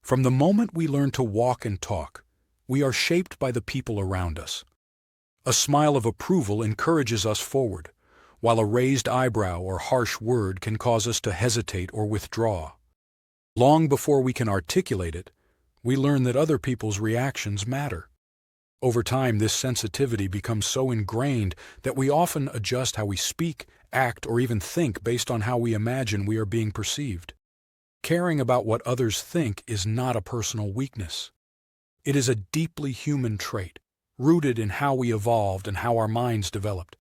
From the moment we learn to walk and talk, we are shaped by the people around us. A smile of approval encourages us forward, while a raised eyebrow or harsh word can cause us to hesitate or withdraw. Long before we can articulate it, we learn that other people's reactions matter. Over time, this sensitivity becomes so ingrained that we often adjust how we speak, act, or even think based on how we imagine we are being perceived. Caring about what others think is not a personal weakness. It is a deeply human trait, rooted in how we evolved and how our minds developed.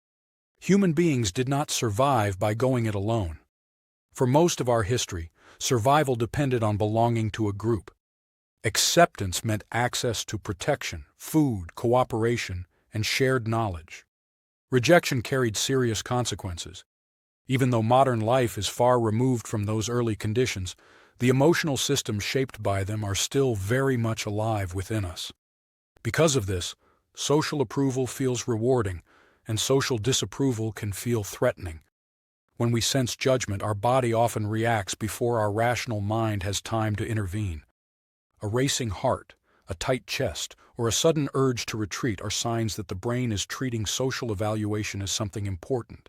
Human beings did not survive by going it alone. For most of our history, survival depended on belonging to a group. Acceptance meant access to protection, food, cooperation, and shared knowledge. Rejection carried serious consequences. Even though modern life is far removed from those early conditions, the emotional systems shaped by them are still very much alive within us. Because of this, social approval feels rewarding, and social disapproval can feel threatening. When we sense judgment, our body often reacts before our rational mind has time to intervene. A racing heart, a tight chest, or a sudden urge to retreat are signs that the brain is treating social evaluation as something important.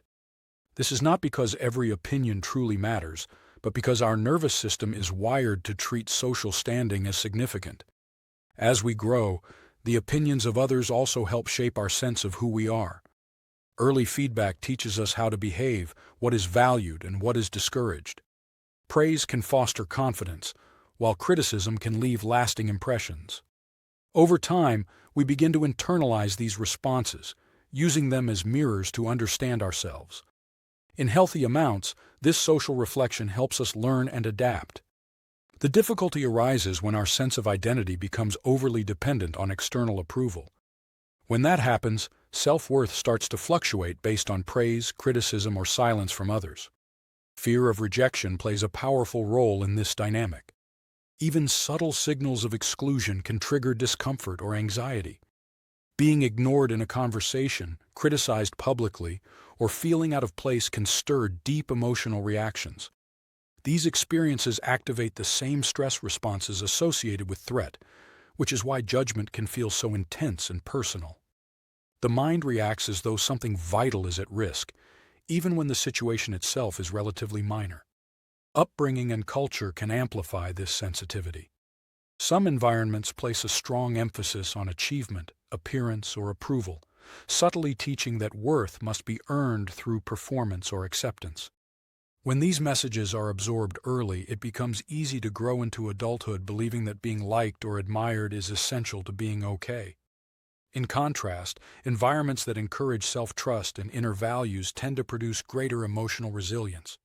This is not because every opinion truly matters, but because our nervous system is wired to treat social standing as significant. As we grow, the opinions of others also help shape our sense of who we are. Early feedback teaches us how to behave, what is valued, and what is discouraged. Praise can foster confidence, while criticism can leave lasting impressions. Over time, we begin to internalize these responses, using them as mirrors to understand ourselves. In healthy amounts, this social reflection helps us learn and adapt. The difficulty arises when our sense of identity becomes overly dependent on external approval. When that happens, self-worth starts to fluctuate based on praise, criticism, or silence from others. Fear of rejection plays a powerful role in this dynamic. Even subtle signals of exclusion can trigger discomfort or anxiety. Being ignored in a conversation, criticized publicly, or feeling out of place can stir deep emotional reactions. These experiences activate the same stress responses associated with threat, which is why judgment can feel so intense and personal. The mind reacts as though something vital is at risk, even when the situation itself is relatively minor. Upbringing and culture can amplify this sensitivity. Some environments place a strong emphasis on achievement, appearance, or approval, subtly teaching that worth must be earned through performance or acceptance. When these messages are absorbed early, it becomes easy to grow into adulthood believing that being liked or admired is essential to being okay. In contrast, environments that encourage self-trust and inner values tend to produce greater emotional resilience.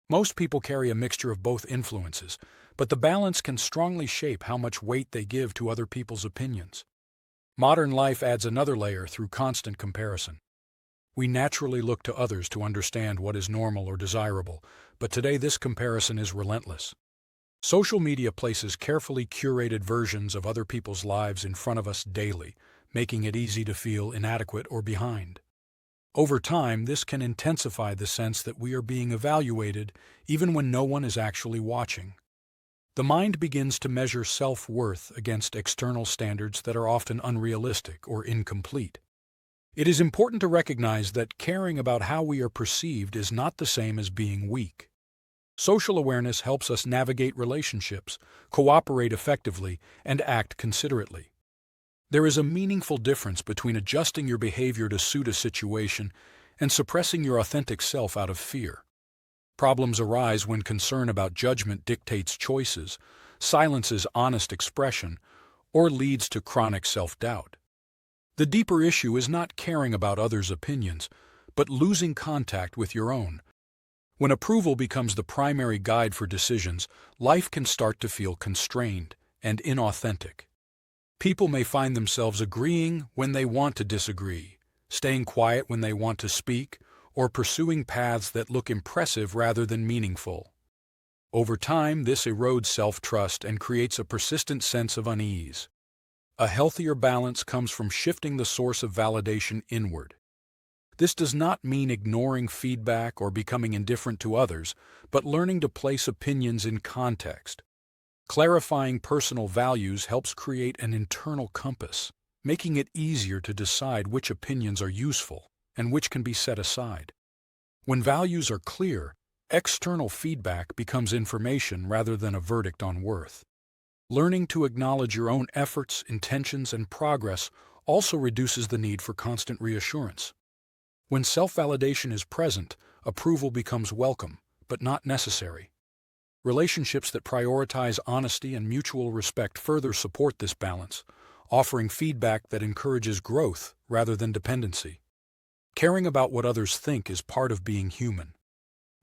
Most people carry a mixture of both influences, but the balance can strongly shape how much weight they give to other people's opinions. Modern life adds another layer through constant comparison. We naturally look to others to understand what is normal or desirable, but today this comparison is relentless. Social media places carefully curated versions of other people's lives in front of us daily, making it easy to feel inadequate or behind. Over time, this can intensify the sense that we are being evaluated even when no one is actually watching. The mind begins to measure self-worth against external standards that are often unrealistic or incomplete. It is important to recognize that caring about how we are perceived is not the same as being weak. Social awareness helps us navigate relationships, cooperate effectively, and act considerately. There is a meaningful difference between adjusting your behavior to suit a situation and suppressing your authentic self out of fear. Problems arise when concern about judgment dictates choices, silences honest expression, or leads to chronic self-doubt. The deeper issue is not caring about others' opinions, but losing contact with your own. When approval becomes the primary guide for decisions, life can start to feel constrained and inauthentic. People may find themselves agreeing when they want to disagree, staying quiet when they want to speak, or pursuing paths that look impressive rather than meaningful. Over time, this erodes self-trust and creates a persistent sense of unease. A healthier balance comes from shifting the source of validation inward. This does not mean ignoring feedback or becoming indifferent to others, but learning to place opinions in context. Clarifying personal values helps create an internal compass, making it easier to decide which opinions are useful and which can be set aside. When values are clear, external feedback becomes information rather than a verdict on worth. Learning to acknowledge your own efforts, intentions, and progress also reduces the need for constant reassurance. When self-validation is present, approval becomes welcome, but not necessary. Relationships that prioritize honesty and mutual respect further support this balance, offering feedback that encourages growth rather than dependency. Caring about what others think is part of being human.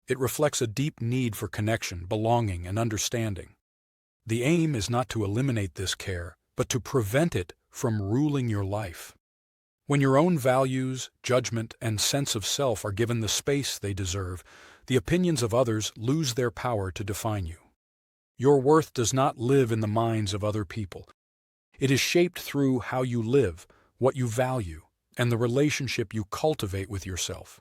It reflects a deep need for connection, belonging, and understanding. The aim is not to eliminate this care, but to prevent it from ruling your life. When your own values, judgment, and sense of self are given the space they deserve, the opinions of others lose their power to define you. Your worth does not live in the minds of other people. It is shaped through how you live, what you value, and the relationship you cultivate with yourself.